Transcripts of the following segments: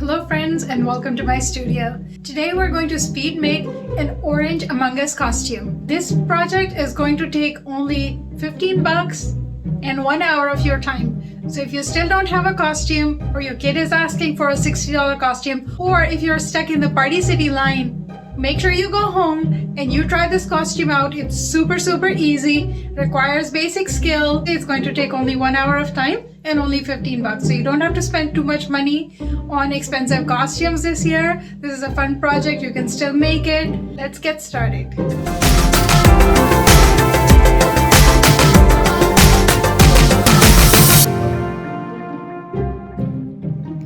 Hello friends and welcome to my studio. Today we're going to speed make an orange Among Us costume. This project is going to take only 15 bucks and 1 hour of your time. So if you still don't have a costume, or your kid is asking for a $60 costume, or if you're stuck in the Party City line, make sure you go home and you try this costume out. It's super easy, requires basic skill. It's going to take only 1 hour of time and only 15 bucks. So you don't have to spend too much money on expensive costumes this year. This is a fun project. You can still make it. Let's get started.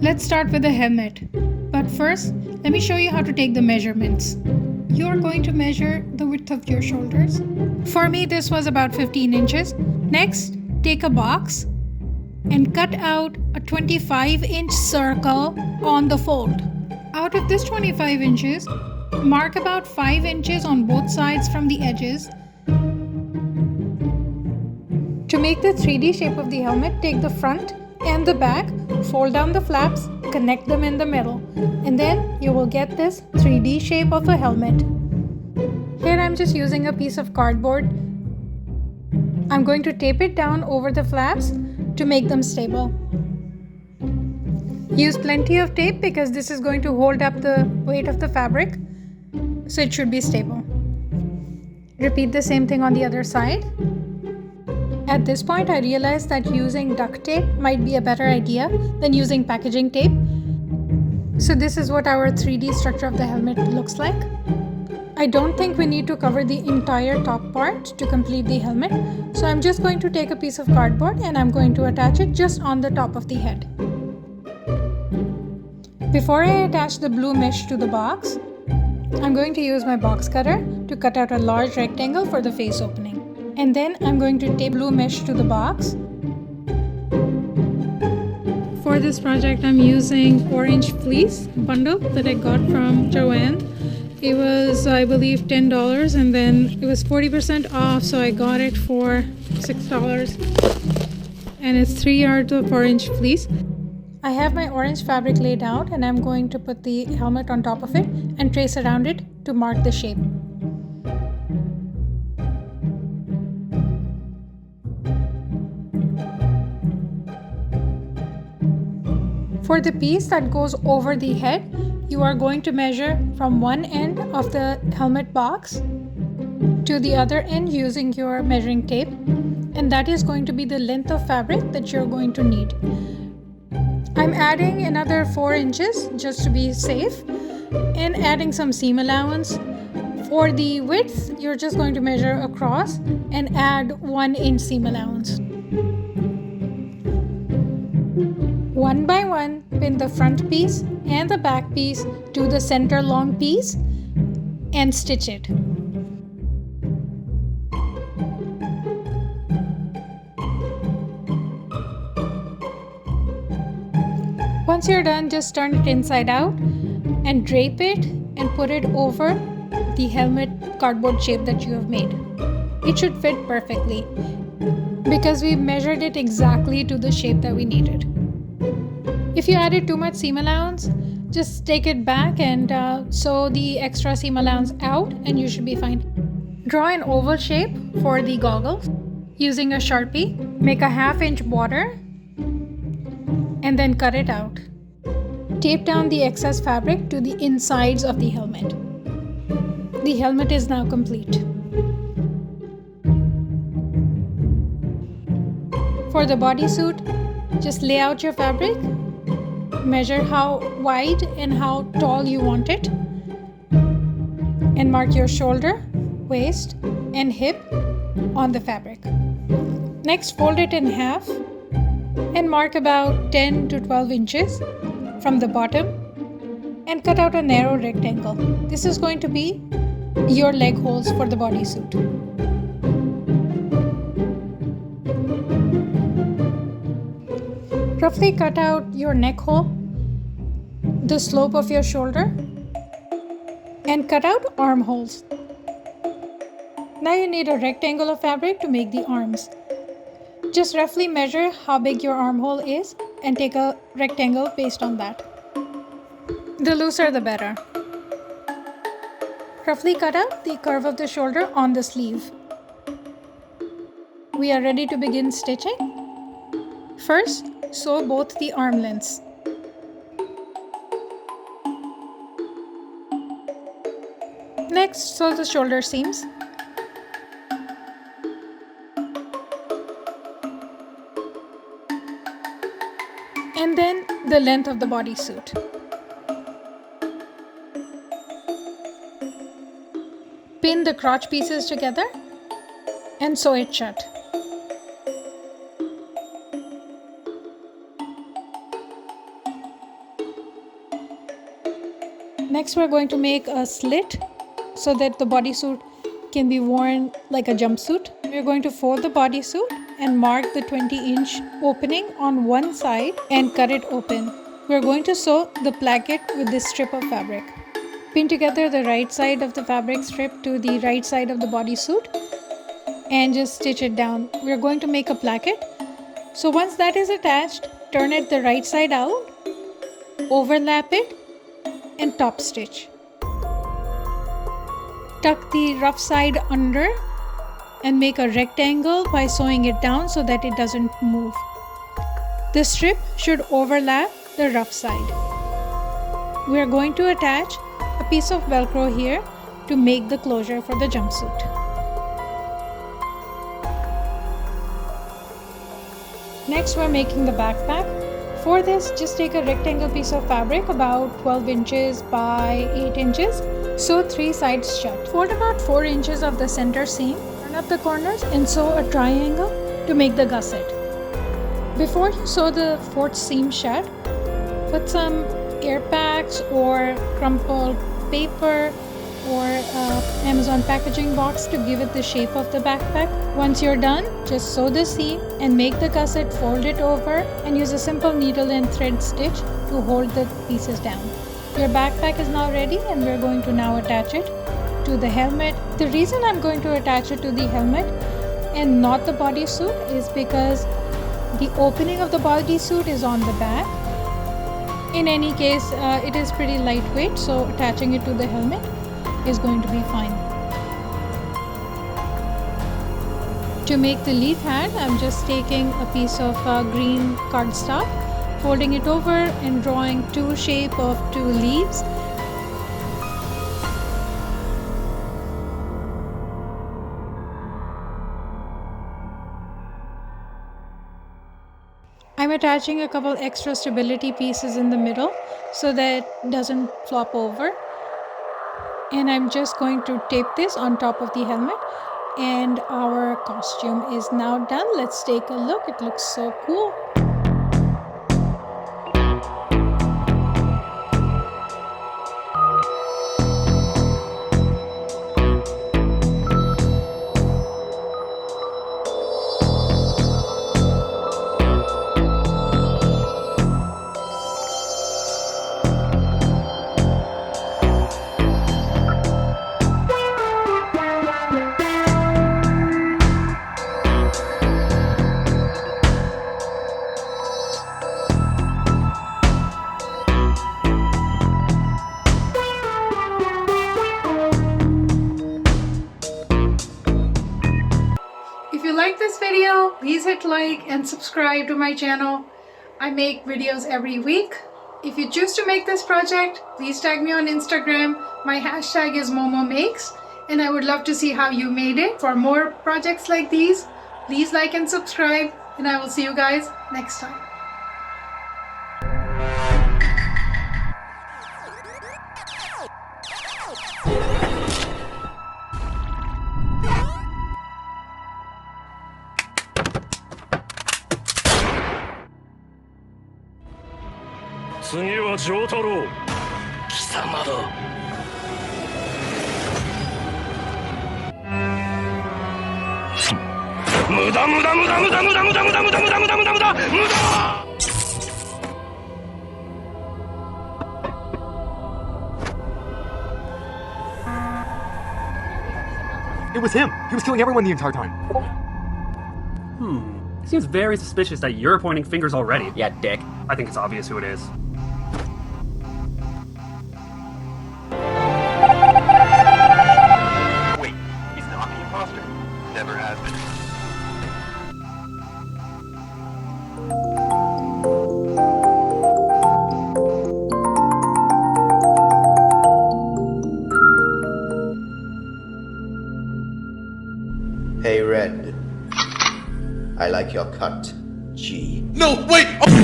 Let's start with the helmet. But first, let me show you how to take the measurements. You are going to measure the width of your shoulders. For me, this was about 15 inches. Next, take a box and cut out a 25-inch circle on the fold. Out of this 25 inches, mark about 5 inches on both sides from the edges. To make the 3D shape of the helmet, take the front and the back, fold down the flaps, connect them in the middle, and then you will get this 3D shape of a helmet. Here I'm just using a piece of cardboard. I'm going to tape it down over the flaps to make them stable. Use plenty of tape because this is going to hold up the weight of the fabric, so it should be stable. Repeat the same thing on the other side. At this point, I realized that using duct tape might be a better idea than using packaging tape. So this is what our 3D structure of the helmet looks like. I don't think we need to cover the entire top part to complete the helmet. So I'm just going to take a piece of cardboard and I'm going to attach it just on the top of the head. Before I attach the blue mesh to the box, I'm going to use my box cutter to cut out a large rectangle for the face opening. And then I'm going to tape blue mesh to the box. For this project, I'm using orange fleece bundle that I got from Joanne. It was, I believe, $10 and then it was 40% off, so I got it for $6. And it's 3 yards of orange fleece. I have my orange fabric laid out and I'm going to put the helmet on top of it and trace around it to mark the shape. For the piece that goes over the head, you are going to measure from one end of the helmet box to the other end using your measuring tape, and that is going to be the length of fabric that you're going to need. I'm adding another 4 inches just to be safe and adding some seam allowance. For the width, you're just going to measure across and add 1 inch seam allowance. One by one, pin the front piece and the back piece to the center long piece and stitch it. Once you're done, just turn it inside out and drape it and put it over the helmet cardboard shape that you have made. It should fit perfectly because we measured it exactly to the shape that we needed. If you added too much seam allowance, just take it back and sew the extra seam allowance out and you should be fine. Draw an oval shape for the goggles using a Sharpie. Make a 1/2 inch border and then cut it out. Tape down the excess fabric to the insides of the helmet. The helmet is now complete. For the bodysuit, just lay out your fabric. Measure how wide and how tall you want it, and mark your shoulder, waist, and hip on the fabric. Next, fold it in half and mark about 10 to 12 inches from the bottom and cut out a narrow rectangle. This is going to be your leg holes for the bodysuit. Roughly cut out your neck hole, the slope of your shoulder, and cut out armholes. Now you need a rectangle of fabric to make the arms. Just roughly measure how big your armhole is and take a rectangle based on that. The looser the better. Roughly cut out the curve of the shoulder on the sleeve. We are ready to begin stitching. First, sew both the arm lengths. Next, sew the shoulder seams. And then the length of the bodysuit. Pin the crotch pieces together and sew it shut. Next, we're going to make a slit so that the bodysuit can be worn like a jumpsuit. We're going to fold the bodysuit and mark the 20-inch opening on one side and cut it open. We're going to sew the placket with this strip of fabric. Pin together the right side of the fabric strip to the right side of the bodysuit and just stitch it down. We're going to make a placket. So once that is attached, turn it the right side out, overlap it, and top stitch. Tuck the rough side under and make a rectangle by sewing it down so that it doesn't move. The strip should overlap the rough side. We are going to attach a piece of Velcro here to make the closure for the jumpsuit. Next, we're making the backpack. For this, just take a rectangle piece of fabric about 12 inches by 8 inches. Sew 3 sides shut. Fold about 4 inches of the center seam. Turn up the corners and sew a triangle to make the gusset. Before you sew the 4th seam shut, put some air packs or crumpled paper or Amazon packaging box to give it the shape of the backpack. Once you're done, just sew the seam and make the gusset, fold it over and use a simple needle and thread stitch to hold the pieces down. Your backpack is now ready and we're going to now attach it to the helmet. The reason I'm going to attach it to the helmet and not the bodysuit is because the opening of the bodysuit is on the back. In any case, it is pretty lightweight, so attaching it to the helmet is going to be fine. To make the leaf hat, I'm just taking a piece of green cardstock, folding it over and drawing 2 shape of 2 leaves. I'm attaching a couple extra stability pieces in the middle so that it doesn't flop over. And I'm just going to tape this on top of the helmet and our costume is now done. Let's take a look. It looks so cool. If you like this video, please hit like and subscribe to my channel. I make videos every week. If you choose to make this project, please tag me on Instagram. My hashtag is MomoMakes and I would love to see how you made it. For more projects like these, please like and subscribe and I will see you guys next time. It was him! He was killing everyone the entire time! Seems very suspicious that you're pointing fingers already. Yeah, dick. I think it's obvious who it is. like your cut, G. No, wait! Oh.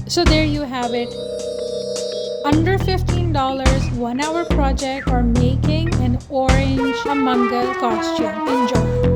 So there you have it. Under $15, 1 hour project or making an orange Among Us costume. Enjoy.